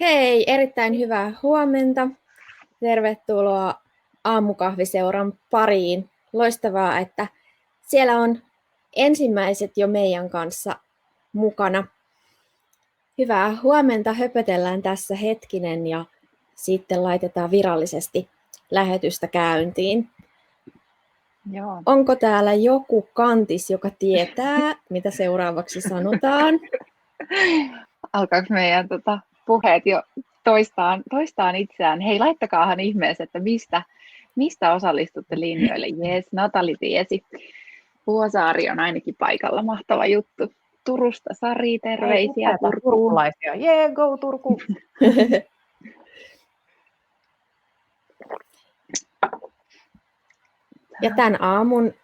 Hei, erittäin hyvää huomenta. Tervetuloa Aamukahviseuran pariin. Loistavaa, että siellä on ensimmäiset jo meidän kanssa mukana. Hyvää huomenta, höpötellään tässä hetkinen ja sitten laitetaan virallisesti lähetystä käyntiin. Joo. Onko täällä joku kantis, joka tietää, mitä seuraavaksi sanotaan? Alkaako meidän puheet jo toistaan itseään? Hei, laittakaahan ihmeessä, että mistä osallistutte linjoille. Jees, Natali tiesi. Vuosaari on ainakin paikalla, mahtava juttu. Turusta Sari, terveisiä Turkuun. Turkulaisia. Jee, go Turku! Ja tämän aamun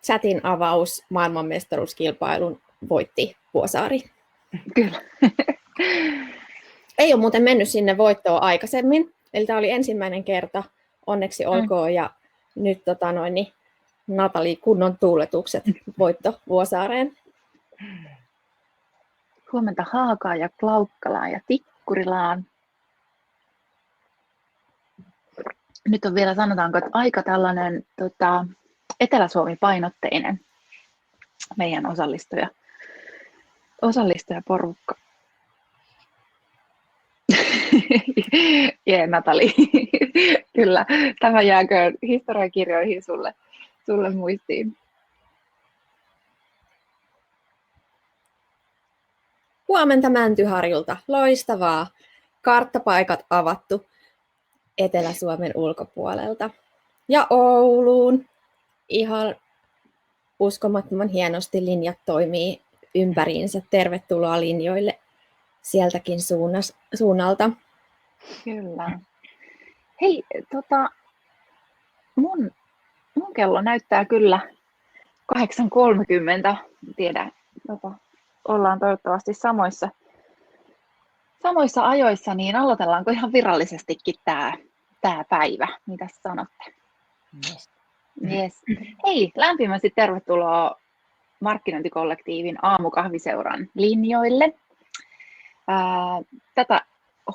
chatin avaus maailmanmestaruuskilpailun voitti Vuosaari. Kyllä. Ei ole muuten mennyt sinne voittoon aikaisemmin. Eli tämä oli ensimmäinen kerta. Onneksi olkoon. Ja nyt Natali kunnon tuuletukset voitto Vuosaareen. Huomenta Haagaan ja Klaukkalaan ja Tikkurilaan. Nyt on vielä, sanotaanko, että aika tällainen Etelä-Suomi-painotteinen meidän osallistujaporukka. Jee, Natali. Kyllä, tämä jääköön historiakirjoihin sulle muistiin. Huomenta Mäntyharjulta. Loistavaa. Karttapaikat avattu Etelä-Suomen ulkopuolelta. Ja Ouluun. Ihan uskomattoman hienosti linjat toimii ympäriinsä. Tervetuloa linjoille sieltäkin suunnalta. Kyllä. Hei, mun kello näyttää kyllä 8.30. Tiedä, ollaan toivottavasti samoissa ajoissa, niin aloitellaanko ihan virallisestikin tämä päivä? Mitä sanotte? Yes. Hei, lämpimästi tervetuloa Markkinointikollektiivin Aamukahviseuran linjoille. Tätä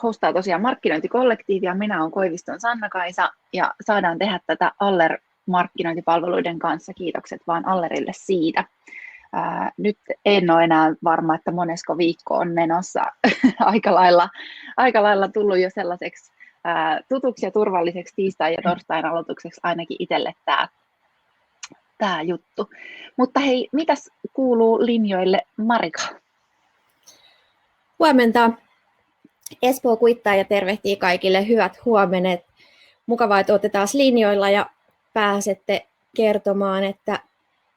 hostaa tosiaan Markkinointikollektiivia. Minä olen Koiviston Sanna-Kaisa ja saadaan tehdä tätä Aller markkinointipalveluiden kanssa. Kiitokset vaan Allerille siitä. Nyt en ole enää varma, että monesko viikko on menossa. aika lailla tullut jo sellaiseksi tutuksi ja turvalliseksi tiistain ja torstain aloitukseksi ainakin itselle tämä juttu. Mutta hei, mitäs kuuluu linjoille, Marika? Huomenta. Espoo kuittaa ja tervehtii kaikille hyvät huomenet. Mukavaa, että olette taas linjoilla ja pääsette kertomaan, että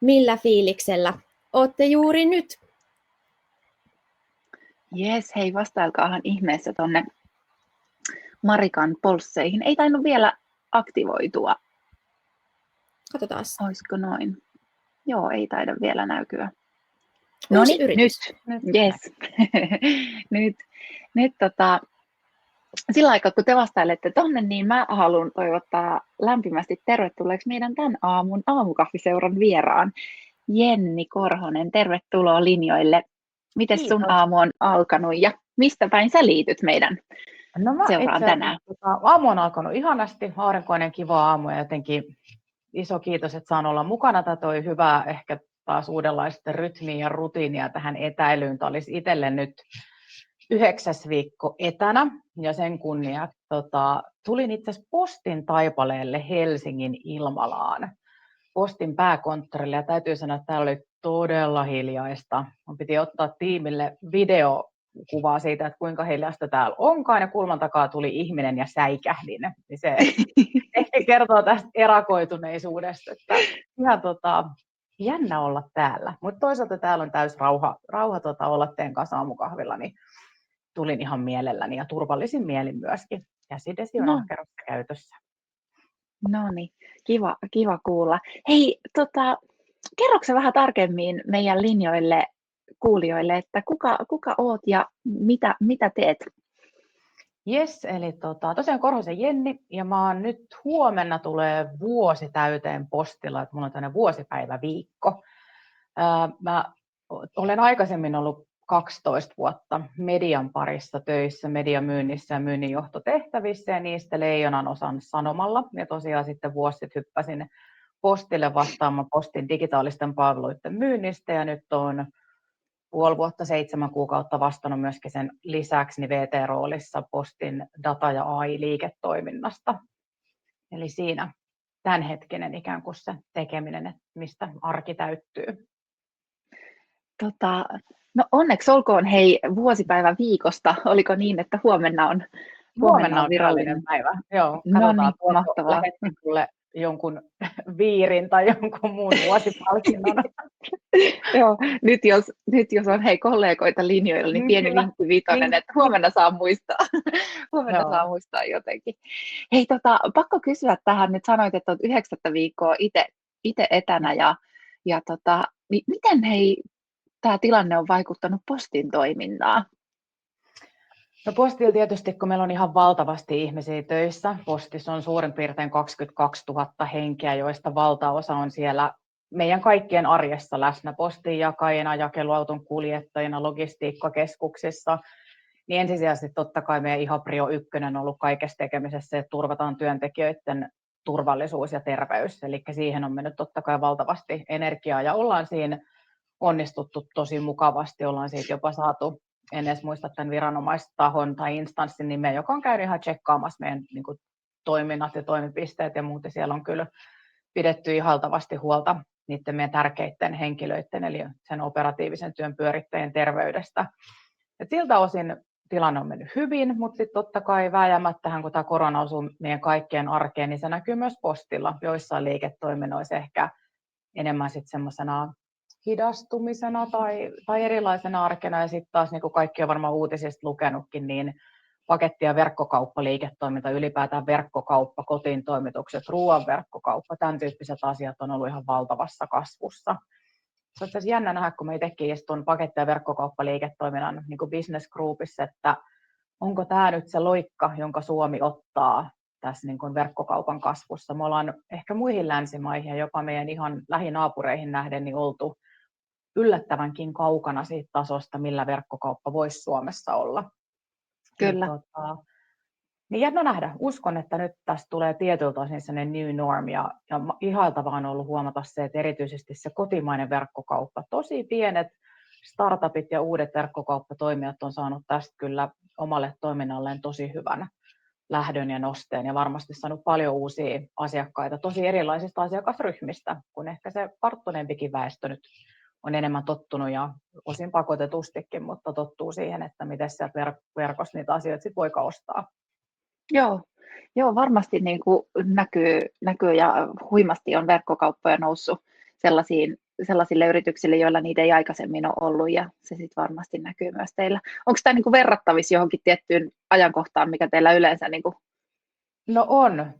millä fiiliksellä olette juuri nyt. Jes, hei, vastailkaahan ihmeessä tonne Marikan polsseihin. Ei tainnut vielä aktivoitua. Katsotaan. Olisiko noin? Joo, ei taida vielä näkyä. No niin, nyt. Yes. nyt sillä aikaa, kun te vastailette tonne, niin mä haluan toivottaa lämpimästi tervetulleeksi meidän tämän aamun Aamukahviseuran vieraan. Jenni Korhonen, tervetuloa linjoille. Miten sun aamu on alkanut ja mistä päin sä liityt meidän seuraan tänään? Aamu on alkanut ihanasti, aurinkoinen kiva aamu ja jotenkin iso kiitos, että saan olla mukana. Tämä toi hyvää ehkä taas uudenlaista rytmiä ja rutiinia tähän etäilyyn. Tämä olisi itselle nyt 9. viikko etänä ja sen kunnia tulin itse asiassa Postin Taipaleelle Helsingin Ilmalaan. Postin pääkonttorille ja täytyy sanoa, että täällä oli todella hiljaista. Mun piti ottaa tiimille videokuvaa siitä, että kuinka hiljaista täällä onkaan ja kulman takaa tuli ihminen ja säikähdin. Niin se ehkä kertoo tästä erakoituneisuudesta, että ihan jännä olla täällä. Mutta toisaalta täällä on täys rauha olla teidän kanssa aamukahvilla, niin tulin ihan mielelläni ja turvallisin mielin myöskin. Käsidesi on ahkerassa käytössä. No niin, kiva kuulla. Hei, kerroksä sä vähän tarkemmin meidän linjoille kuulijoille, että kuka oot ja mitä teet? Jes, eli tosiaan Korhosen Jenni ja mä oon nyt huomenna tulee vuosi täyteen postilla, että mulla on tämmöinen vuosipäiväviikko. Mä olen aikaisemmin ollut 12 vuotta median parissa töissä, mediamyynnissä ja myynninjohtotehtävissä ja niistä leijonan osan sanomalla. Ja tosiaan sitten vuosi sitten hyppäsin Postille vastaamaan Postin digitaalisten palveluiden myynnistä ja nyt on puoli vuotta, 7 kuukautta vastannut myöskin sen lisäksi VT-roolissa Postin data- ja AI-liiketoiminnasta. Eli siinä tämänhetkinen ikään kuin se tekeminen, että mistä arki täyttyy. No onneksi olkoon hei vuosipäivä viikosta. Oliko niin, että huomenna on Virallinen päivä. Joo, No katsotaan, niin, mahtavaa. lähetti jonkun viirin tai jonkun muun vuosipalkinnon. Joo, nyt jos on hei kollegoita linjoilla, niin pieni vinkki vitonen, että huomenna saa muistaa. Huomenna saa muistaa jotenkin. Hei, pakko kysyä tähän, nyt sanoit, että olet 9 viikkoa itse etänä niin miten hei tämä tilanne on vaikuttanut Postin toimintaan? No Postilla tietysti, kun meillä on ihan valtavasti ihmisiä töissä, Postissa on suurin piirtein 22 000 henkeä, joista valtaosa on siellä meidän kaikkien arjessa läsnä postinjakajina, jakeluauton kuljettajina, logistiikkakeskuksissa, niin ensisijaisesti totta kai meidän ihan prio ykkönen on ollut kaikessa tekemisessä, että turvataan työntekijöiden turvallisuus ja terveys, eli siihen on mennyt totta kai valtavasti energiaa ja ollaan siinä onnistuttu tosi mukavasti, ollaan siitä jopa saatu, en edes muista tämän viranomaistahon tai instanssin nimeä, joka on käynyt ihan tsekkaamassa meidän niin kuin, toiminnat ja toimipisteet ja muuten siellä on kyllä pidetty ihaltavasti huolta niiden meidän tärkeiden henkilöiden, eli sen operatiivisen työn pyörittäjien terveydestä. Et siltä osin tilanne on mennyt hyvin, mutta sitten totta kai vääjäämättähän, kun tämä korona osuu meidän kaikkien arkeen, niin se näkyy myös Postilla, joissain liiketoiminnoissa ehkä enemmän sitten semmoisena hidastumisena tai erilaisena arkena, ja sitten taas niin kuin kaikki on varmaan uutisista lukenutkin, niin paketti- ja verkkokauppaliiketoiminta, ylipäätään verkkokauppa, kotiin toimitukset, ruoan verkkokauppa, tämän tyyppiset asiat on ollut ihan valtavassa kasvussa. Se on itse asiassa jännä nähdä, kun me itsekin istun paketti- ja verkkokauppaliiketoiminnan niin kuin business groupissa, että onko tämä nyt se loikka, jonka Suomi ottaa tässä niin kuin verkkokaupan kasvussa. Me ollaan ehkä muihin länsimaihin ja jopa meidän ihan lähinaapureihin nähden niin oltu yllättävänkin kaukana siitä tasosta, millä verkkokauppa voisi Suomessa olla. Kyllä. Niin jännä nähdä. Uskon, että nyt tästä tulee tietyltä osin sellainen new norm ja ihailtavaa on ollut huomata se, että erityisesti se kotimainen verkkokauppa, tosi pienet startupit ja uudet verkkokauppatoimijat on saanut tästä kyllä omalle toiminnalleen tosi hyvän lähdön ja nosteen ja varmasti saanut paljon uusia asiakkaita tosi erilaisista asiakasryhmistä, kun ehkä se karttuneempikin väestö nyt on enemmän tottunut ja osin pakotetustikin, mutta tottuu siihen, että miten sieltä verkossa niitä asioita sit voikaan ostaa. Joo, varmasti niin kuin näkyy ja huimasti on verkkokauppoja noussut sellaisille yrityksille, joilla niitä ei aikaisemmin ole ollut, ja se sitten varmasti näkyy myös teillä. Onko tämä niin kuin verrattavissa johonkin tiettyyn ajankohtaan, mikä teillä yleensä? Niin kuin... No on.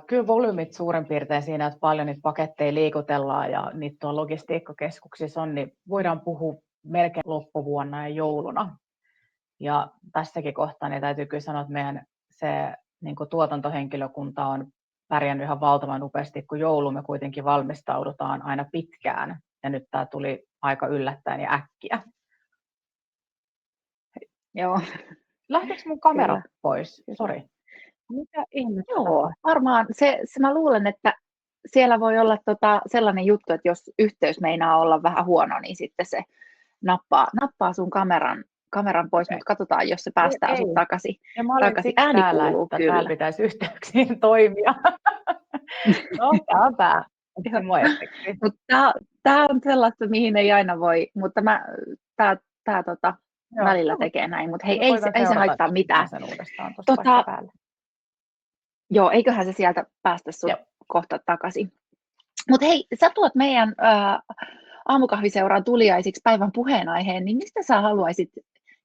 Kyllä volyymit suurin piirtein siinä, että paljon niitä paketteja liikutellaan ja niitä tuolla logistiikkakeskuksissa on, niin voidaan puhua melkein loppuvuonna ja jouluna. Ja tässäkin kohtaa niin täytyy kyllä sanoa, että meidän se niin kuin tuotantohenkilökunta on pärjännyt ihan valtavan upeasti, kun jouluun me kuitenkin valmistaudutaan aina pitkään. Ja nyt tämä tuli aika yllättäen ja äkkiä. Joo. Lähtikö mun kamera pois? Sori. Mitä ihmettä? Joo, varmaan mä luulen, että siellä voi olla sellainen juttu, että jos yhteys meinaa olla vähän huono, niin sitten se nappaa sun kameran pois, mutta katsotaan, jos se päästään sut takaisin. Ja mä olin siksi ääni täällä, kuuluu että kyllä. täällä pitäisi yhteyksiin toimia. No, tää on tää. Tää on sellaista, mihin ei aina voi, mutta tää välillä tekee näin, mutta hei, ei se haittaa mitään. Joo, eiköhän se sieltä päästä sut kohta takaisin. Mutta hei, sä tuot meidän aamukahviseuraan tuliaisiksi päivän puheenaiheen, niin mistä sä haluaisit,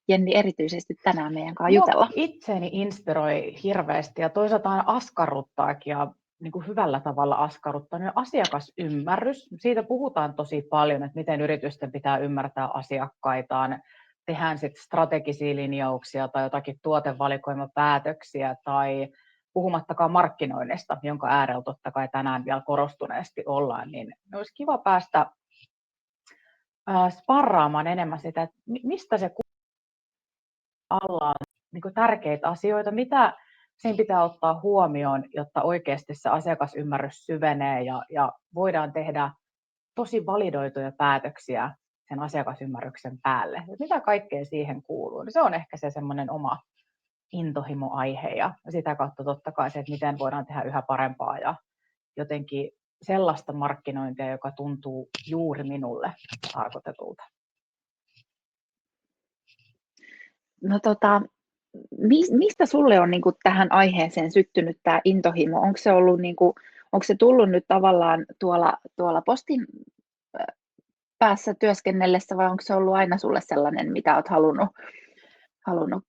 Jenni, erityisesti tänään meidän kanssa jutella? Itseäni inspiroi hirveästi ja toisaalta askarruttaakin ja niin kuin hyvällä tavalla askarruttaa, niin asiakasymmärrys. Siitä puhutaan tosi paljon, että miten yritysten pitää ymmärtää asiakkaitaan. Tehdään sitten strategisia linjauksia tai jotakin tuotevalikoimapäätöksiä tai puhumattakaan markkinoinnista, jonka äärellä totta kai tänään vielä korostuneesti ollaan, niin olisi kiva päästä sparraamaan enemmän sitä, että mistä se alla on niin kuin tärkeitä asioita, mitä siinä pitää ottaa huomioon, jotta oikeasti se asiakasymmärrys syvenee ja voidaan tehdä tosi validoituja päätöksiä sen asiakasymmärryksen päälle. Et mitä kaikkea siihen kuuluu, niin se on ehkä se semmoinen oma intohimoaihe ja sitä kautta totta kai se, että miten voidaan tehdä yhä parempaa ja jotenkin sellaista markkinointia, joka tuntuu juuri minulle tarkoitetulta. No mistä sulle on niin kuin tähän aiheeseen syttynyt tämä intohimo? Onko se ollut niin kuin, onko se tullut nyt tavallaan tuolla postin päässä työskennellessä vai onko se ollut aina sulle sellainen, mitä olet halunnut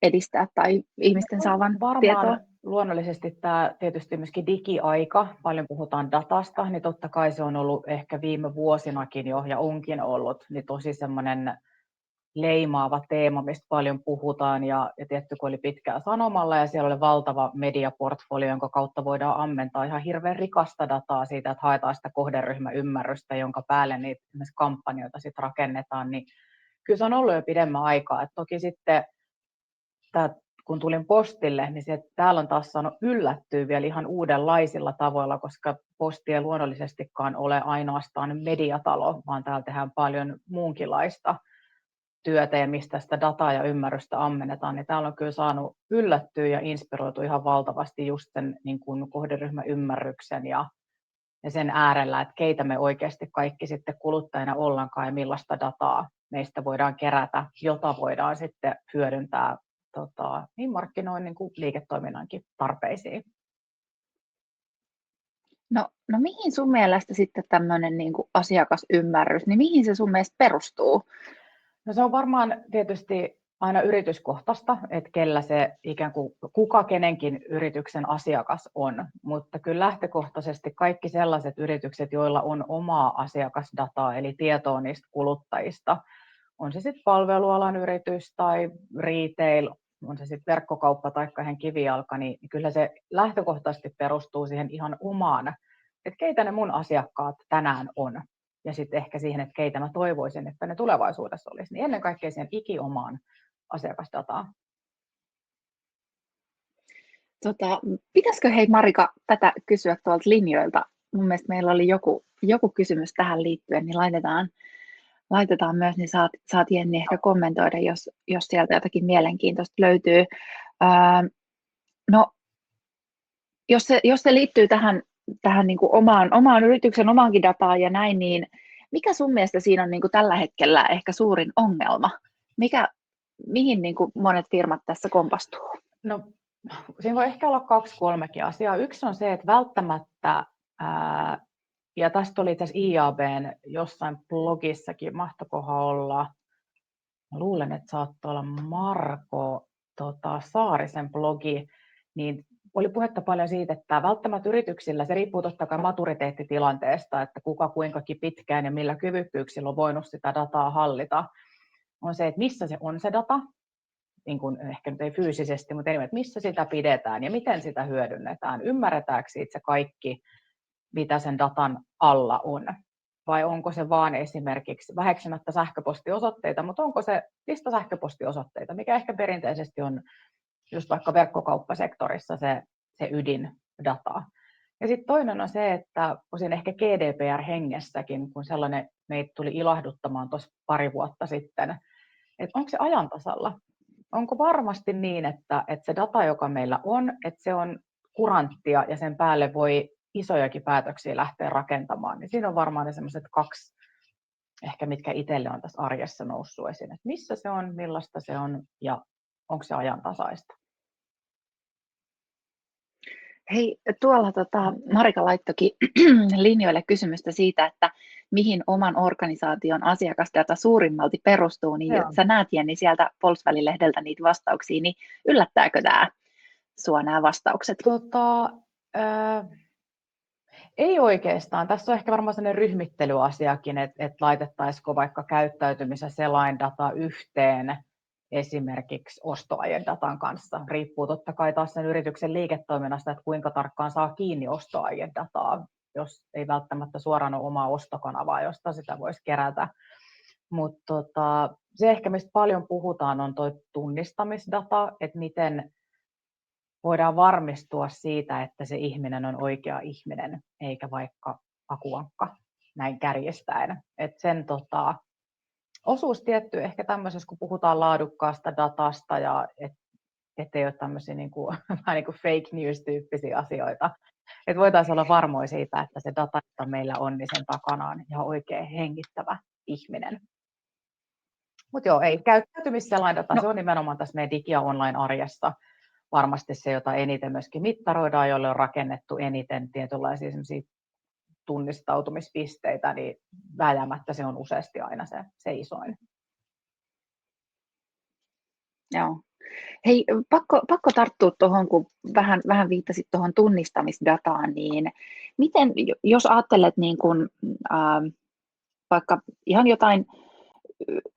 edistää tai ihmisten saavan tietoa? Varmaan luonnollisesti tämä tietysti myöskin digiaika, paljon puhutaan datasta, niin totta kai se on ollut ehkä viime vuosinakin jo ja onkin ollut niin tosi semmoinen leimaava teema, mistä paljon puhutaan ja tietty kun oli pitkää sanomalla ja siellä oli valtava mediaportfolio, jonka kautta voidaan ammentaa ihan hirveän rikasta dataa siitä, että haetaan sitä kohderyhmäymmärrystä, jonka päälle niitä kampanjoita sitten rakennetaan, niin kyllä se on ollut jo pidemmän aikaa. Et toki sitten kun tulin postille, niin täällä on taas saanut yllättyä vielä ihan uudenlaisilla tavoilla, koska posti ei luonnollisestikaan ole ainoastaan mediatalo, vaan täällä tehdään paljon muunkinlaista työtä ja mistä sitä dataa ja ymmärrystä ammennetaan, niin täällä on kyllä saanut yllättyä ja inspiroitua ihan valtavasti just sen niin kuin kohderyhmäymmärryksen ja sen äärellä, että keitä me oikeasti kaikki sitten kuluttajina ollaankaan ja millaista dataa meistä voidaan kerätä, jota voidaan sitten hyödyntää niin markkinoinnin kuin liiketoiminnankin tarpeisiin. No mihin sun mielestä sitten tämmöinen niin kuin asiakasymmärrys, niin mihin se sun mielestä perustuu? No se on varmaan tietysti aina yrityskohtaista, että kellä se ikään kuin kuka kenenkin yrityksen asiakas on, mutta kyllä lähtökohtaisesti kaikki sellaiset yritykset, joilla on omaa asiakasdataa eli tietoa niistä kuluttajista, on se sitten palvelualan yritys tai retail, on se sitten verkkokauppa tai ihan kivijalka, niin kyllä se lähtökohtaisesti perustuu siihen ihan omaan, että keitä ne mun asiakkaat tänään on. Ja sitten ehkä siihen, että keitä mä toivoisin, että ne tulevaisuudessa olisi, niin ennen kaikkea siihen ikiomaan asiakasdataan. Pitäisikö hei Marika tätä kysyä tuolta linjoilta? Mun mielestä meillä oli joku kysymys tähän liittyen, niin laitetaan myös, niin saat Jenni ehkä kommentoida, jos sieltä jotakin mielenkiintoista löytyy. No, jos se liittyy tähän niin kuin omaan yrityksen, omaankin dataan ja näin, niin mikä sun mielestä siinä on niin kuin tällä hetkellä ehkä suurin ongelma? Mihin niin kuin monet firmat tässä kompastuu? No, siinä voi ehkä olla 2-3 asiaa. Yksi on se, että välttämättä, ja tästä oli tässä IAB:n jossain blogissakin, mahtoikohan olla, mä luulen, että saattoi olla Marko Saarisen blogi, niin oli puhetta paljon siitä, että välttämättä yrityksillä, se riippuu totta kai maturiteettitilanteesta, että kuka kuinkakin pitkään ja millä kyvykkyyksillä on voinut sitä dataa hallita, on se, että missä se on se data, niin kuin ehkä nyt ei fyysisesti, mutta enemmän, että missä sitä pidetään ja miten sitä hyödynnetään, ymmärretäänkö siitä se kaikki, mitä sen datan alla on, vai onko se vaan esimerkiksi väheksymättä sähköpostiosoitteita, mutta onko se lista sähköpostiosoitteita, mikä ehkä perinteisesti on just vaikka verkkokauppasektorissa se ydindataa. Ja sitten toinen on se, että osin ehkä GDPR-hengessäkin, kun sellainen meitä tuli ilahduttamaan tuossa pari vuotta sitten, että onko se ajan tasalla? Onko varmasti niin, että se data, joka meillä on, että se on kuranttia ja sen päälle voi isojakin päätöksiä lähteä rakentamaan, niin siinä on varmaan ne sellaiset 2, ehkä mitkä itselle on tässä arjessa noussut esiin, että missä se on, millaista se on ja onko se ajantasaista. Hei, tuolla Marika laittokin linjoille kysymystä siitä, että mihin oman organisaation asiakasdata suurimmalti perustuu, niin Joo. sä näet Jenni sieltä Volkswagen-lehdeltä niitä vastauksia, niin yllättääkö sua nämä vastaukset? Ei oikeastaan. Tässä on ehkä varmaan sellainen ryhmittelyasiakin, että laitettaisiko vaikka käyttäytymisen selaindata yhteen esimerkiksi ostoaiedatan kanssa. Riippuu totta kai taas sen yrityksen liiketoiminnasta, että kuinka tarkkaan saa kiinni ostoaiedataa, jos ei välttämättä suoraan ole omaa ostokanavaa, josta sitä voisi kerätä. Mutta se ehkä, mistä paljon puhutaan, on tuo tunnistamisdata, että miten voidaan varmistua siitä, että se ihminen on oikea ihminen, eikä vaikka akuankka, näin kärjistäen. Että sen osuus tietty ehkä tämmöisessä, kun puhutaan laadukkaasta datasta ja ettei ole tämmöisiä niin kuin fake news-tyyppisiä asioita. Että voitaisiin olla varmoja siitä, että se data, jota meillä on, niin sen takana on ihan oikein hengittävä ihminen. Mutta joo, ei käyttäytymissellainen data, se on nimenomaan tässä meidän digi- ja online-arjessa varmasti se, jota eniten myöskin mittaroidaan, jolle on rakennettu eniten tietynlaisia tunnistautumispisteitä, niin vääjäämättä se on useasti aina se isoin. Joo. Hei, pakko tarttua tuohon, kun vähän viittasit tuohon tunnistamisdataan, niin miten, jos ajattelet niin kun, vaikka ihan jotain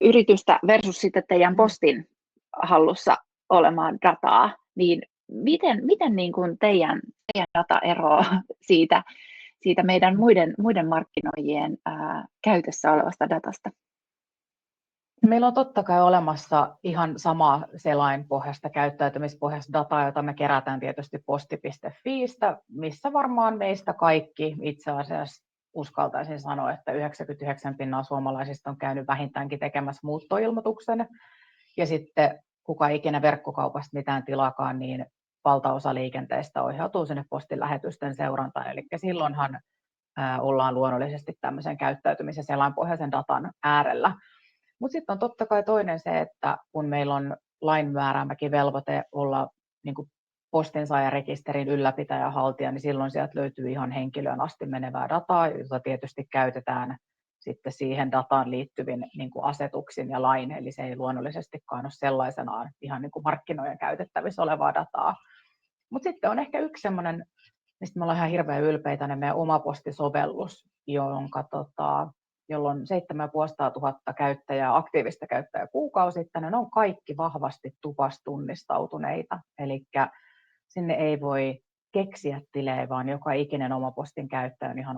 yritystä versus sitten teidän postin hallussa olemaan dataa, niin miten niin kun teidän data eroaa siitä meidän muiden markkinoijien käytössä olevasta datasta? Meillä on totta kai olemassa ihan sama selainpohjasta, käyttäytymispohjasta dataa, jota me kerätään tietysti posti.fiistä, missä varmaan meistä kaikki itse asiassa uskaltaisin sanoa, että 99% suomalaisista on käynyt vähintäänkin tekemässä muuttoilmoituksen. Ja sitten kuka ikinä verkkokaupasta mitään tilakaan, niin valtaosa liikenteestä ohjautuu sinne postin lähetysten seurantaan. Eli silloinhan ollaan luonnollisesti tämmöisen käyttäytymisen selainpohjaisen datan äärellä. Mutta sitten on totta kai toinen se, että kun meillä on lain määräämäkin velvoite olla niin kuin postinsaajarekisterin ylläpitäjä ja haltija, niin silloin sieltä löytyy ihan henkilöön asti menevää dataa, jota tietysti käytetään sitten siihen dataan liittyvin niin kuin asetuksin ja lain, eli se ei luonnollisestikaan ole sellaisenaan ihan niin kuin markkinoiden käytettävissä olevaa dataa. Mutta sitten on ehkä yksi semmoinen, mistä me ollaan ihan hirveän ylpeitä, niin meidän oma postisovellus, jolloin 7,500 käyttäjää, aktiivista käyttäjää kuukausittain, ne on kaikki vahvasti tunnistautuneita. Eli sinne ei voi keksiä tilejä, vaan joka ikinen oma postin käyttäjä on ihan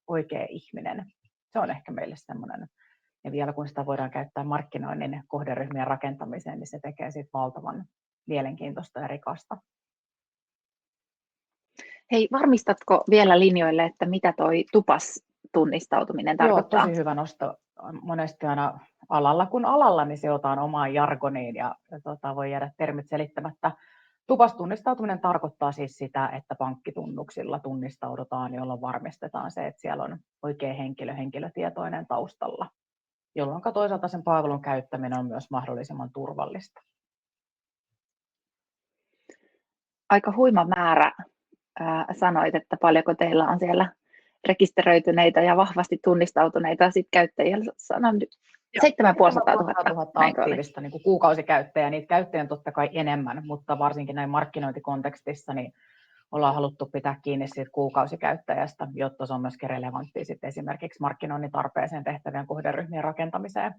oikea ihminen. Se on ehkä meille semmoinen. Ja vielä kun sitä voidaan käyttää markkinoinnin kohderyhmien rakentamiseen, niin se tekee siitä valtavan mielenkiintoista ja rikasta. Hei, varmistatko vielä linjoille, että mitä toi tunnistautuminen tarkoittaa? Joo, tosi hyvä nosto. Monesti aina alalla kun alalla, niin se otetaan omaan jargoniin ja voi jäädä termit selittämättä. Tunnistautuminen tarkoittaa siis sitä, että pankkitunnuksilla tunnistaudutaan, jolloin varmistetaan se, että siellä on oikea henkilötietoinen taustalla, jolloin toisaalta sen palvelun käyttäminen on myös mahdollisimman turvallista. Aika huima määrä. Sanoit, että paljonko teillä on siellä rekisteröityneitä ja vahvasti tunnistautuneita käyttäjiä. Sanon 7,500 aktiivista niin kuin kuukausikäyttäjää. Niitä käyttäjiä on totta kai enemmän, mutta varsinkin näin markkinointikontekstissa niin ollaan haluttu pitää kiinni siitä kuukausikäyttäjästä, jotta se on myöskin relevanttia sitten esimerkiksi markkinoinnin tarpeeseen tehtävien kohderyhmien rakentamiseen.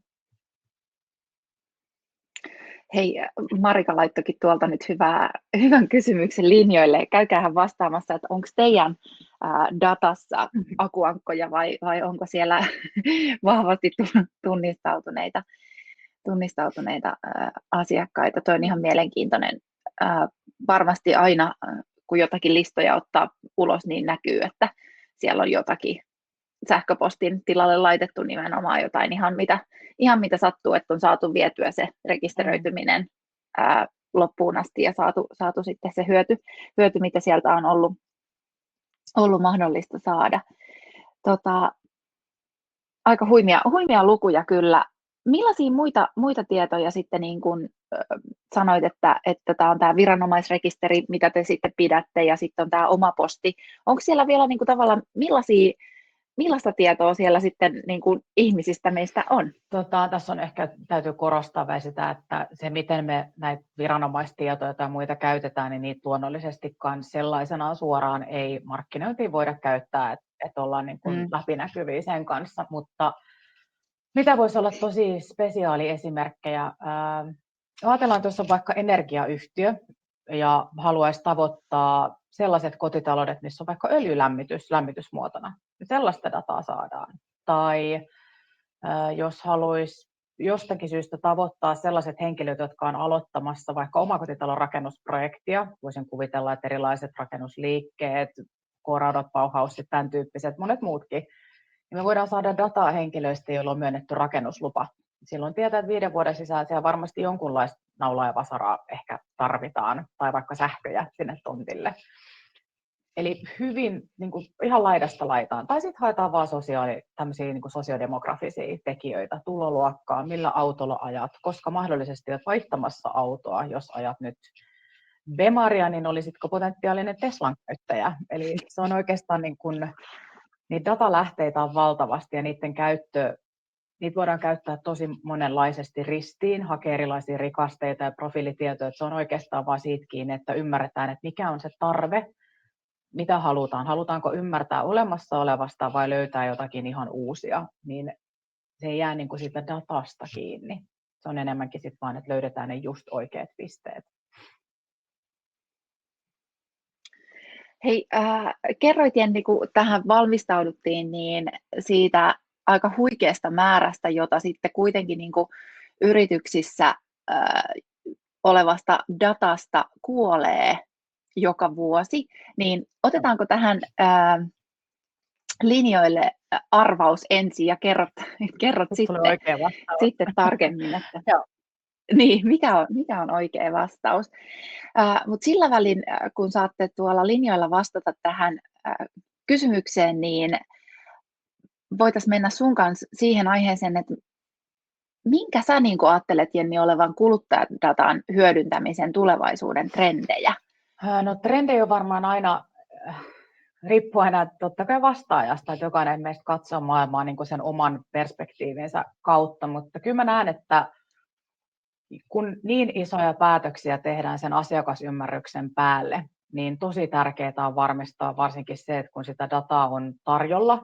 Hei, Marika laittokin tuolta nyt hyvän kysymyksen linjoille. Käykäähän vastaamassa, että onko teidän datassa akuankkoja vai onko siellä vahvasti tunnistautuneita asiakkaita. Tuo on ihan mielenkiintoinen. Varmasti aina, kun jotakin listoja ottaa ulos, niin näkyy, että siellä on jotakin sähköpostin tilalle laitettu nimenomaan jotain ihan mitä sattuu, että on saatu vietyä se rekisteröityminen loppuun asti ja saatu sitten se hyöty mitä sieltä on ollut mahdollista saada. Aika huimia lukuja kyllä. Millaisia muita tietoja sitten niin kuin sanoit, että tämä on tämä viranomaisrekisteri, mitä te sitten pidätte, ja sitten on tämä oma posti. Onko siellä vielä niin kuin tavallaan millaista tietoa siellä sitten niin kuin ihmisistä meistä on? Tässä on ehkä, täytyy korostaa vielä sitä, että se miten me näitä viranomaistietoja tai muita käytetään, niin niitä luonnollisestikaan sellaisenaan suoraan ei markkinointiin voida käyttää, että ollaan niin kuin läpinäkyviä sen kanssa, mutta mitä voisi olla tosi spesiaali esimerkkejä? Ajatellaan, että jos on vaikka energiayhtiö ja haluaisi tavoittaa sellaiset kotitaloudet, missä on vaikka öljylämmitys lämmitysmuotona, niin sellaista dataa saadaan. Tai jos haluaisi jostakin syystä tavoittaa sellaiset henkilöt, jotka on aloittamassa vaikka omakotitalon rakennusprojektia, voisin kuvitella, että erilaiset rakennusliikkeet, Coradot, Bauhausit, tämän tyyppiset, monet muutkin, niin me voidaan saada dataa henkilöistä, joilla on myönnetty rakennuslupa. Silloin tietää, että 5 vuoden sisään siellä varmasti jonkunlaista naulaa ja vasaraa ehkä tarvitaan, tai vaikka sähköjä sinne tontille. Eli hyvin niin kuin ihan laidasta laitaan. Tai sitten haetaan vaan tämmöisiä niin kuin sosiodemografisia tekijöitä, tuloluokkaa, millä autolla ajat, koska mahdollisesti olet vaihtamassa autoa, jos ajat nyt Bemaria, niin olisitko potentiaalinen Teslan käyttäjä. Eli se on oikeastaan niin kuin, niitä datalähteitä on valtavasti ja niitä voidaan käyttää tosi monenlaisesti ristiin, hakea erilaisia rikasteita ja profiilitietoja. Että se on oikeastaan vaan siitä kiinni, että ymmärretään, että mikä on se tarve, mitä halutaan. Halutaanko ymmärtää olemassa olevasta vai löytää jotakin ihan uusia, niin se ei jää niin kuin siitä datasta kiinni. Se on enemmänkin sit vaan, että löydetään ne just oikeat pisteet. Hei, kerroit Jenni, kun tähän valmistauduttiin, niin siitä aika huikeasta määrästä, jota sitten kuitenkin niin kuin yrityksissä olevasta datasta kuolee joka vuosi, niin otetaanko tähän linjoille arvaus ensin ja kerrot sitten tarkemmin, että niin, mikä on oikea vastaus. Mutta sillä välin, kun saatte tuolla linjoilla vastata tähän kysymykseen, niin voitaisiin mennä sun kanssa siihen aiheeseen, että minkä sä niin ajattelet, Jenni, olevan kuluttajadatan hyödyntämisen tulevaisuuden trendejä? No trendejä on varmaan aina, riippuu aina totta kai vastaajasta, että jokainen meistä katsoo maailmaa niin kuin sen oman perspektiivinsä kautta, mutta kyllä mä näen, että kun niin isoja päätöksiä tehdään sen asiakasymmärryksen päälle, niin tosi tärkeää on varmistaa varsinkin se, että kun sitä dataa on tarjolla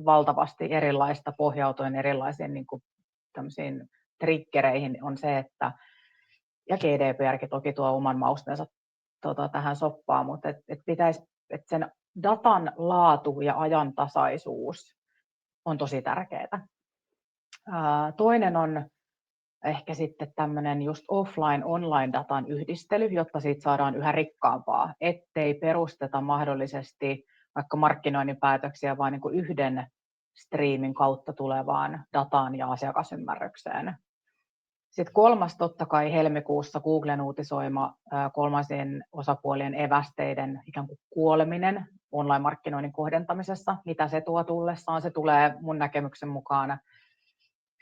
valtavasti erilaista pohjautuen erilaisiin niin kuin tämmöisiin triggereihin, on se, että ja GDPRkin toki tuo oman mausteensa tähän soppaan, mutta pitäisi, että sen datan laatu ja ajantasaisuus on tosi tärkeää. Toinen on ehkä sitten tämmöinen just offline-online-datan yhdistely, jotta siitä saadaan yhä rikkaampaa, ettei perusteta mahdollisesti vaikka markkinoinnin päätöksiä vain niin kuin yhden striimin kautta tulevaan dataan ja asiakasymmärrykseen. Sitten kolmas totta kai helmikuussa Googlen uutisoima kolmansien osapuolien evästeiden ikään kuin kuoleminen online-markkinoinnin kohdentamisessa. Mitä se tuo tullessaan? Se tulee mun näkemyksen mukaan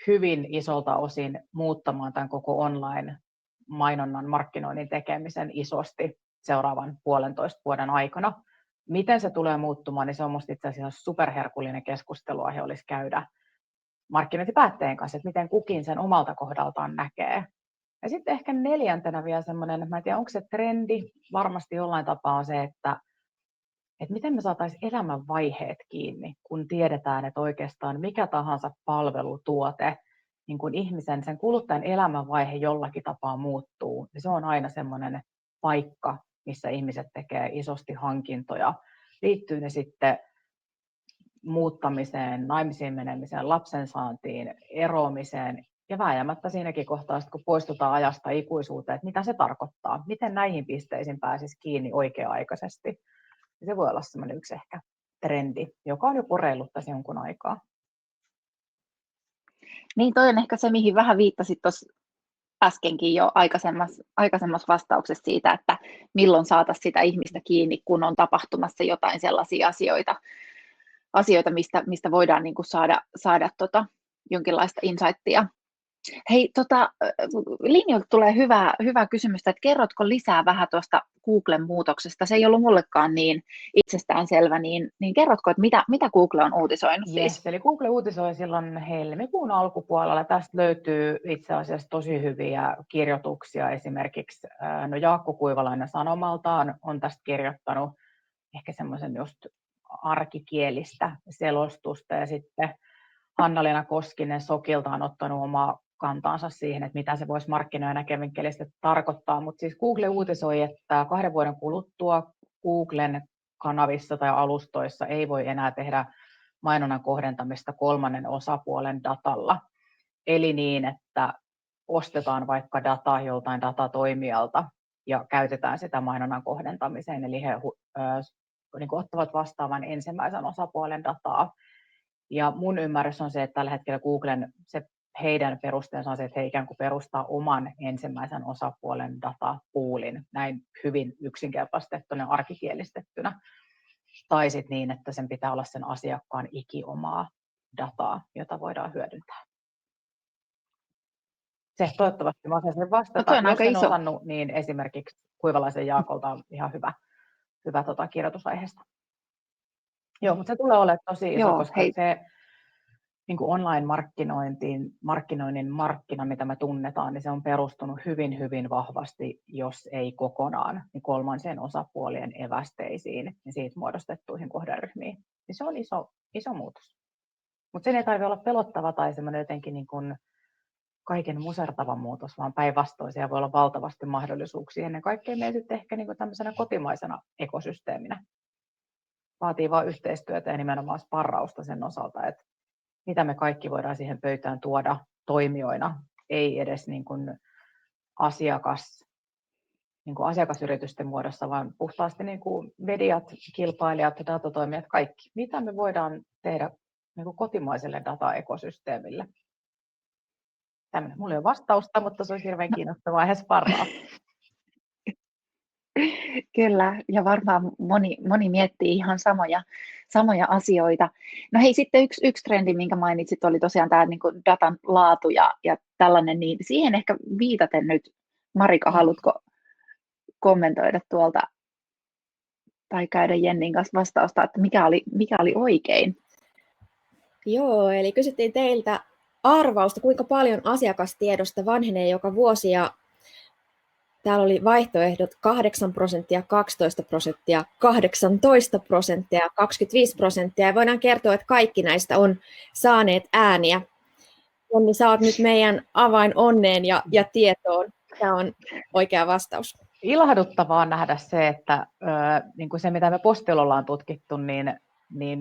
hyvin isolta osin muuttamaan tämän koko online-mainonnan markkinoinnin tekemisen isosti seuraavan 1,5 vuoden aikana. Miten se tulee muuttumaan, niin se on musta itse asiassa superherkullinen keskusteluaihe olisi käydä markkinointipäättäjien kanssa, että miten kukin sen omalta kohdaltaan näkee. Ja sitten ehkä 4. vielä semmoinen, mä en tiedä onko se trendi, varmasti jollain tapaa on se, että miten me saataisiin elämänvaiheet kiinni, kun tiedetään, että oikeastaan mikä tahansa palvelutuote, niin kun ihmisen, sen kuluttajan elämänvaihe jollakin tapaa muuttuu, niin se on aina semmoinen paikka, missä ihmiset tekee isosti hankintoja. Liittyy ne sitten muuttamiseen, naimisiin menemiseen, lapsen saantiin, eroamiseen ja vääjäämättä siinäkin kohtaa, kun poistutaan ajasta ikuisuuteen, että mitä se tarkoittaa, miten näihin pisteisiin pääsisi kiinni oikea-aikaisesti. Se voi olla semmoinen yksi ehkä trendi, joka on jo poreillut tässä jonkun aikaa. Niin, toi on ehkä se, mihin vähän viittasit tuossa äskenkin jo aikaisemmassa vastauksessa siitä, että milloin saataisiin sitä ihmistä kiinni, kun on tapahtumassa jotain sellaisia asioita mistä voidaan niin kuin saada jonkinlaista insightia. Hei, linjoilta tulee hyvä kysymys, että kerrotko lisää vähän tuosta Googlen muutoksesta? Se ei ollut mullekaan niin itsestäänselvä, niin kerrotko, että mitä Google on uutisoinut siis? Eli Google uutisoi silloin helmikuun alkupuolella. Tästä löytyy itse asiassa tosi hyviä kirjoituksia. Esimerkiksi Jaakko Kuivalainen Sanomalta on tästä kirjoittanut ehkä semmoisen just arkikielistä selostusta, ja sitten Hanna-Leena Koskinen Sokilta on ottanut omaa kantaansa siihen, että mitä se voisi markkinoida näkevinkelistä tarkoittaa. Mutta siis Google uutisoi, että 2 vuoden kuluttua Googlen kanavissa tai alustoissa ei voi enää tehdä mainonnan kohdentamista kolmannen osapuolen datalla. Eli niin, että ostetaan vaikka dataa joltain datatoimijalta ja käytetään sitä mainonnan kohdentamiseen, eli he niin kuin ottavat vastaavan ensimmäisen osapuolen dataa. Ja mun ymmärrys on se, että tällä hetkellä Googlen heidän perusteensa on se, että he ikään kuin perustaa oman ensimmäisen osapuolen datapoolin, näin hyvin yksinkertaistettuna ja arkikielistettynä. Tai sitten niin, että sen pitää olla sen asiakkaan ikiomaa dataa, jota voidaan hyödyntää. Se toivottavasti mä osasin vastata. No, jos en osannut, niin esimerkiksi Kuivalaisen Jaakolta on ihan hyvä kirjoitusaiheesta. Joo, mutta se tulee olemaan tosi iso, koska se niin kuin online-markkinoinnin markkina, mitä me tunnetaan, niin se on perustunut hyvin, hyvin vahvasti, jos ei kokonaan, niin kolmansien osapuolien evästeisiin ja siitä muodostettuihin kohderyhmiin. Niin se on iso muutos. Mutta sen ei tarvitse olla pelottava tai semmoinen jotenkin niin kuin kaiken musertava muutos, vaan päinvastoin siellä voi olla valtavasti mahdollisuuksia. Ennen kaikkea meillä sitten ehkä niin kuin tämmöisenä kotimaisena ekosysteeminä. Vaatii vain yhteistyötä ja nimenomaan sparrausta sen osalta, että mitä me kaikki voidaan siihen pöytään tuoda toimijoina, ei edes niin kuin asiakasyritysten muodossa, vaan puhtaasti niin kuin mediat, kilpailijat, datatoimijat, kaikki. Mitä me voidaan tehdä niin kuin kotimaiselle dataekosysteemille? Mulla ei ole vastausta, mutta se olisi hirveän kiinnostavaa ja sparraa. Kyllä, ja varmaan moni miettii ihan samoja asioita. No hei, sitten yksi trendi, minkä mainitsit, oli tosiaan tämä niin kuin datan laatu ja tällainen, niin siihen ehkä viitaten nyt, Marika, haluatko kommentoida tuolta tai käydä Jennin kanssa vastausta, että mikä oli oikein? Joo, eli kysyttiin teiltä arvausta, kuinka paljon asiakastiedosta vanhenee joka vuosi, ja täällä oli vaihtoehdot 8%, 12%, 18% ja 25%. Ja voidaan kertoa, että kaikki näistä on saaneet ääniä. Jenni, sä oot nyt meidän avain onneen ja tietoon. Tämä on oikea vastaus. Ilahduttavaa nähdä se, että niin kuin se, mitä me Postilla ollaan tutkittu, niin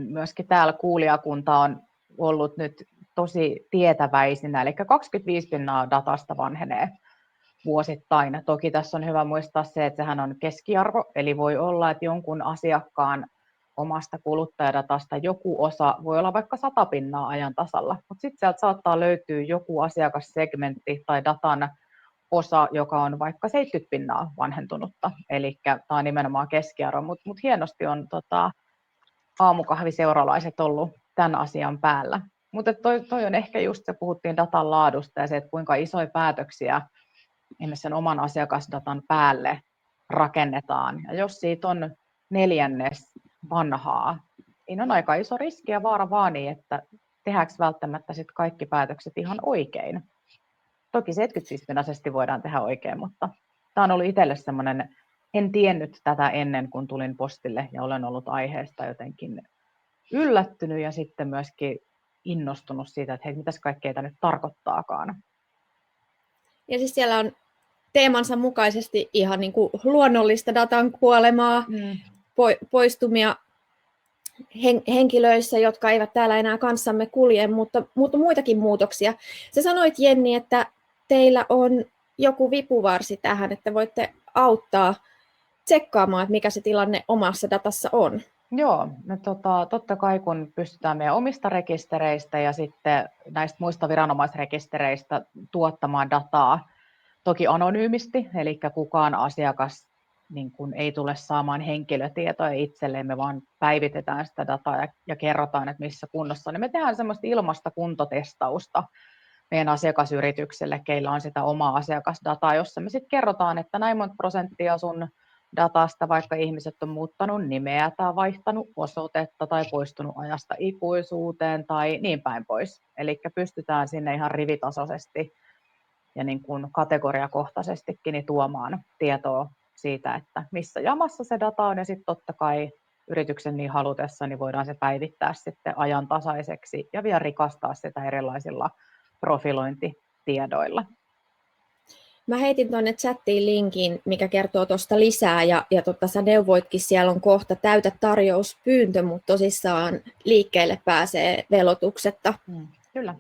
myöskin täällä kuulijakunta on ollut nyt tosi tietäväisinä. Eli 25% datasta vanhenee vuosittain. Toki tässä on hyvä muistaa se, että sehän on keskiarvo, eli voi olla, että jonkun asiakkaan omasta kuluttajadatasta joku osa voi olla vaikka 100% ajan tasalla, mutta sitten sieltä saattaa löytyä joku asiakassegmentti tai datan osa, joka on vaikka 70% vanhentunutta, eli tämä on nimenomaan keskiarvo, mutta hienosti on aamukahviseuralaiset ollut tämän asian päällä. Mutta toi on ehkä just se, puhuttiin datan laadusta ja se, että kuinka isoja päätöksiä esimerkiksi sen oman asiakasdatan päälle rakennetaan. Ja jos siitä on 1/4 vanhaa, niin on aika iso riski ja vaara vaanii, että tehdäänkö välttämättä sit kaikki päätökset ihan oikein. Toki 75% voidaan tehdä oikein, mutta tämä on ollut itselle semmoinen, en tiennyt tätä ennen kuin tulin Postille ja olen ollut aiheesta jotenkin yllättynyt ja sitten myöskin innostunut siitä, että hei, mitäs kaikkea tämä nyt tarkoittaakaan. Ja siis siellä on teemansa mukaisesti ihan niin kuin luonnollista datan kuolemaa, poistumia henkilöissä, jotka eivät täällä enää kanssamme kulje, mutta muitakin muutoksia. Sä sanoit, Jenni, että teillä on joku vipuvarsi tähän, että voitte auttaa tsekkaamaan, että mikä se tilanne omassa datassa on. Joo, me totta kai kun pystytään meidän omista rekistereistä ja sitten näistä muista viranomaisrekistereistä tuottamaan dataa, toki anonyymisti, eli kukaan asiakas niin kun ei tule saamaan henkilötietoja itselleen, me vaan päivitetään sitä dataa ja kerrotaan, että missä kunnossa. Niin me tehdään semmoista ilmaista kuntotestausta meidän asiakasyritykselle, keillä on sitä omaa asiakasdataa, jossa me sitten kerrotaan, että näin monta prosenttia sun datasta, vaikka ihmiset on muuttanut nimeä tai vaihtanut osoitetta tai poistunut ajasta ikuisuuteen tai niin päin pois. Eli pystytään sinne ihan rivitasoisesti ja niin kuin kategoriakohtaisestikin niin tuomaan tietoa siitä, että missä jamassa se data on, ja sitten totta kai yrityksen niin halutessa niin voidaan se päivittää sitten ajantasaiseksi ja vielä rikastaa sitä erilaisilla profilointitiedoilla. Mä heitin tuonne chattiin linkin, mikä kertoo tuosta lisää, ja sä neuvoitkin, siellä on kohta täytä tarjouspyyntö, mutta tosissaan liikkeelle pääsee velotuksetta. Kyllä.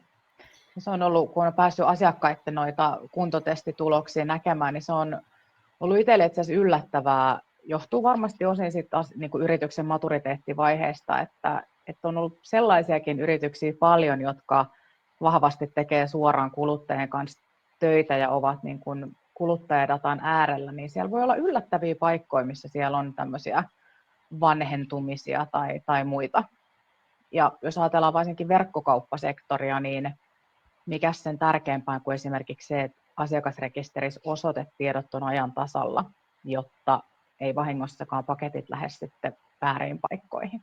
Se on ollut, kun on päässyt asiakkaiden noita kuntotestituloksia näkemään, niin se on ollut itselle itse asiassa yllättävää. Johtuu varmasti osin siitä niin kuin yrityksen maturiteettivaiheesta, että on ollut sellaisiakin yrityksiä paljon, jotka vahvasti tekee suoraan kuluttajien kanssa töitä ja ovat niin kuin kuluttajadatan äärellä, niin siellä voi olla yllättäviä paikkoja, missä siellä on tämmöisiä vanhentumisia tai muita. Ja jos ajatellaan varsinkin verkkokauppasektoria, niin mikä sen tärkeämpää kuin esimerkiksi se, että asiakasrekisterissä osoitetiedot on ajan tasalla, jotta ei vahingossakaan paketit lähde sitten vääriin paikkoihin.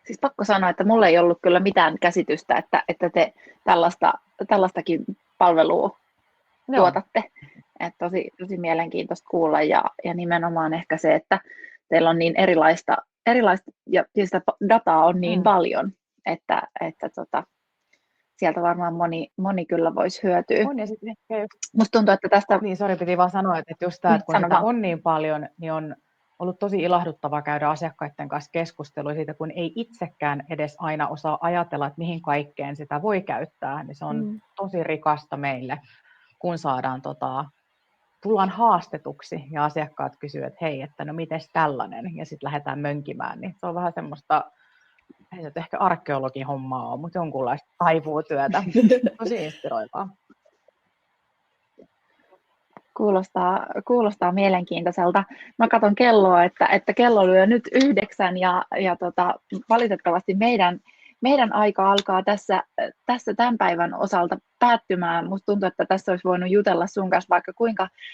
Siis pakko sanoa, että mulla ei ollut kyllä mitään käsitystä, että te tällaistakin palvelua tuotatte. Että tosi mielenkiintoista kuulla ja nimenomaan ehkä se, että teillä on niin erilaista ja sitä dataa on niin paljon, että sieltä varmaan moni kyllä voisi hyötyä. On, ja sitten ehkä musta tuntuu, että tästä... Niin, piti vaan sanoa, että just tämä, että kun sitä on niin paljon, niin on ollut tosi ilahduttavaa käydä asiakkaiden kanssa keskustelua siitä, kun ei itsekään edes aina osaa ajatella, että mihin kaikkeen sitä voi käyttää, niin se on tosi rikasta meille, kun saadaan tullaan haastetuksi ja asiakkaat kysyvät, että hei, että no mites tällainen, ja sitten lähdetään mönkimään, niin se on vähän semmoista, ei se ehkä arkeologin hommaa ole, mutta jonkunlaista taivuutyötä, tosi inspiroivaa. Kuulostaa mielenkiintoiselta. Mä katson kelloa, että kello lyö nyt 9 ja valitettavasti meidän aika alkaa tässä tämän päivän osalta päättymään. Musta tuntuu, että tässä olisi voinut jutella sun kanssa vaikka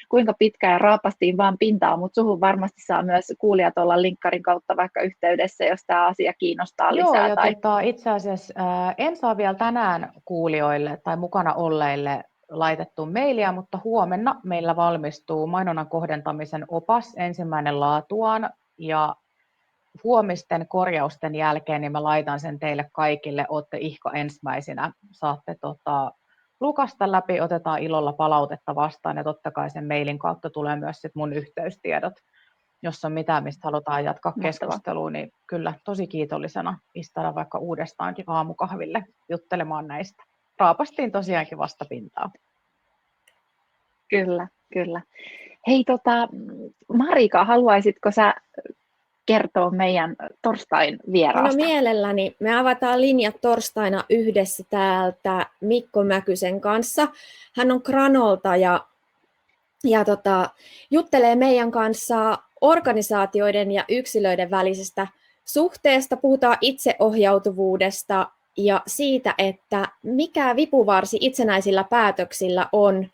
kuinka pitkään ja raapastiin vaan pintaa, mutta suhun varmasti saa myös kuulijat olla linkkarin kautta vaikka yhteydessä, jos tämä asia kiinnostaa lisää. Joo, ja itse asiassa en saa vielä tänään kuulijoille tai mukana olleille laitettu mailia, mutta huomenna meillä valmistuu mainonnan kohdentamisen opas, ensimmäinen laatuaan, ja huomisten korjausten jälkeen niin mä laitan sen teille kaikille, olette ihka ensimmäisinä, saatte lukasta läpi, otetaan ilolla palautetta vastaan, ja totta kai sen mailin kautta tulee myös sit mun yhteystiedot, jos on mitään, mistä halutaan jatkaa keskustelua, niin kyllä tosi kiitollisena istada vaikka uudestaankin aamukahville juttelemaan näistä. Raapastiin tosiaankin vastapintaa. Kyllä. Hei, Marika, haluaisitko sä kertoa meidän torstain vieraasta? No mielelläni. Me avataan linjat torstaina yhdessä täältä Mikko Mäkysen kanssa. Hän on Granolta ja juttelee meidän kanssa organisaatioiden ja yksilöiden välisestä suhteesta. Puhutaan itseohjautuvuudesta ja siitä, että mikä vipuvarsi itsenäisillä päätöksillä on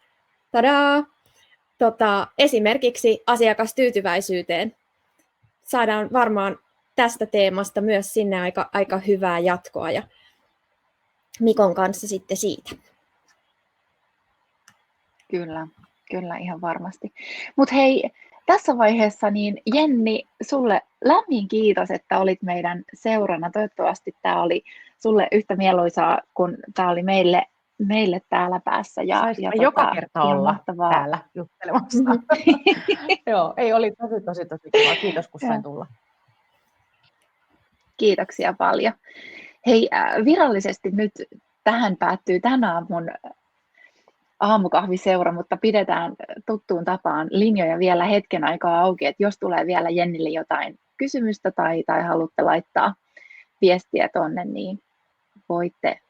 esimerkiksi asiakastyytyväisyyteen. Saadaan varmaan tästä teemasta myös sinne aika hyvää jatkoa ja Mikon kanssa sitten siitä. Kyllä ihan varmasti. Mutta hei, tässä vaiheessa niin Jenni, sulle lämmin kiitos, että olit meidän seurana. Toivottavasti tämä oli sulle yhtä mieluisaa kuin tämä oli meille täällä päässä. Ja joka kerta olla mahtavaa täällä juttelemassa. Joo, oli tosi kiva. Kiitos, kun sain tulla. Kiitoksia paljon. Hei, virallisesti nyt tähän päättyy tänä aamun aamukahviseura, mutta pidetään tuttuun tapaan linjoja vielä hetken aikaa auki, että jos tulee vielä Jennille jotain kysymystä tai haluatte laittaa viestiä tonne, niin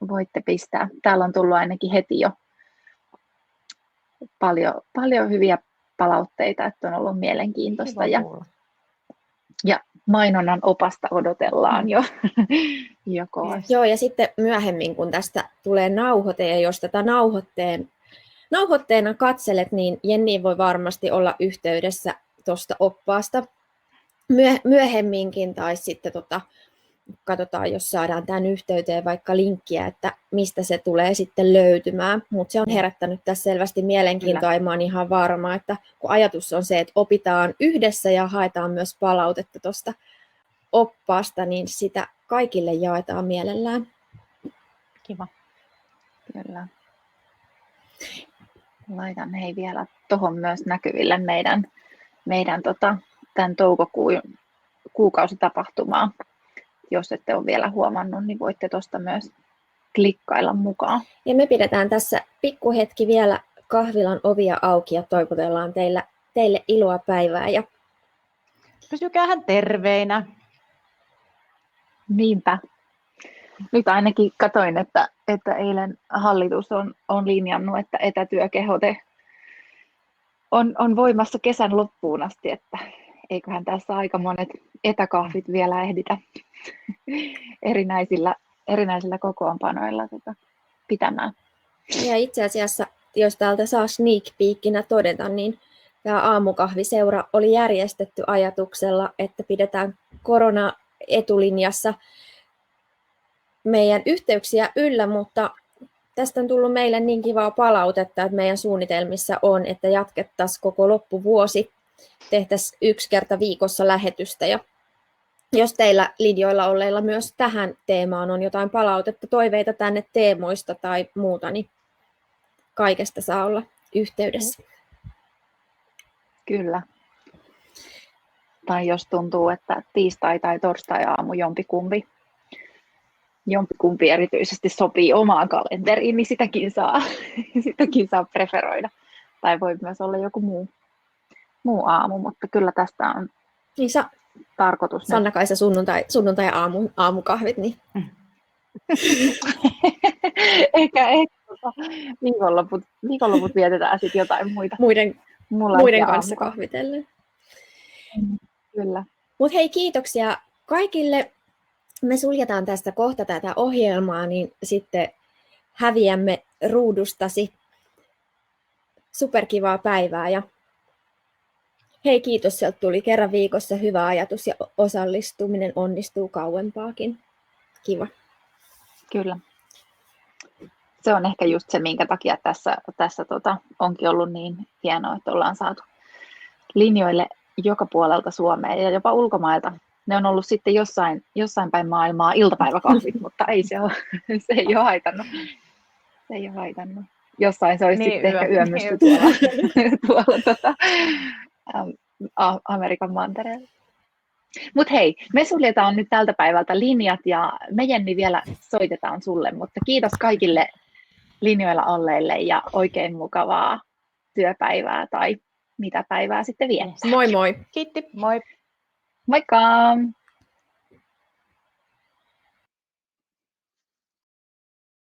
voitte pistää. Täällä on tullut ainakin heti jo paljon hyviä palautteita, että on ollut mielenkiintoista ja mainonnan opasta odotellaan jo kovasti. Joo, ja sitten myöhemmin, kun tästä tulee nauhoite, ja jos tätä nauhoitteena katselet, niin Jenni voi varmasti olla yhteydessä tuosta oppaasta myöhemminkin, tai sitten katsotaan, jos saadaan tämän yhteyteen vaikka linkkiä, että mistä se tulee sitten löytymään. Mutta se on herättänyt tässä selvästi mielenkiintoa, ja mä oon ihan varma, että kun ajatus on se, että opitaan yhdessä ja haetaan myös palautetta tuosta oppaasta, niin sitä kaikille jaetaan mielellään. Kiva. Kyllä. Laitan hei vielä tuohon myös näkyville meidän tämän toukokuun kuukausitapahtumaa. Jos ette ole vielä huomannut, niin voitte tuosta myös klikkailla mukaan. Ja me pidetään tässä pikkuhetki vielä kahvilan ovia auki ja toivotellaan teille iloa päivää. Ja Pysykäähän terveinä. Niinpä. Nyt ainakin katoin, että eilen hallitus on linjannut, että etätyökehote on voimassa kesän loppuun asti, että eiköhän tässä aika monet etäkahvit vielä ehditä erinäisillä kokoonpanoilla pitämään. Ja itse asiassa, jos täältä saa sneak peekinä todeta, niin tämä aamukahviseura oli järjestetty ajatuksella, että pidetään korona etulinjassa meidän yhteyksiä yllä, mutta tästä on tullut meille niin kivaa palautetta, että meidän suunnitelmissa on, että jatkettaisiin koko loppuvuosi, tehtäisiin 1 kerta viikossa lähetystä. Ja jos teillä linjoilla olleilla myös tähän teemaan on jotain palautetta, toiveita tänne teemoista tai muuta, niin kaikesta saa olla yhteydessä. Kyllä. Tai jos tuntuu, että tiistai- tai torstai-aamu jompikumpi erityisesti sopii omaan kalenteriin, niin sitäkin saa preferoida. Tai voi myös olla joku muu aamu, mutta kyllä tästä on Niin tarkoitus. Sanna-Kaisa sunnuntai aamukahvit. Niin. ehkä viikonloput vietetään sitten jotain muita. Muiden kanssa kahvitellen. Kyllä. Mutta hei, kiitoksia kaikille. Me suljetaan tästä kohta tätä ohjelmaa, niin sitten häviämme ruudustasi. Superkivaa päivää ja hei, kiitos, sieltä tuli kerran viikossa hyvä ajatus ja osallistuminen onnistuu kauempaakin. Kiva. Kyllä. Se on ehkä just se, minkä takia tässä onkin ollut niin hienoa, että ollaan saatu linjoille joka puolelta Suomea ja jopa ulkomailta. Ne on ollut sitten jossain päin maailmaa iltapäiväkahvit, mutta se ei ole haitannut. Se ei ole haitannut. Jossain se olisi niin, sitten ehkä yömysty tuolla Amerikan mantereella. Mutta hei, me suljetaan nyt tältä päivältä linjat ja me Jenni vielä soitetaan sulle, mutta kiitos kaikille linjoilla olleille ja oikein mukavaa työpäivää tai mitä päivää sitten viettää. Moi moi. Kiitti, moi. Moikka!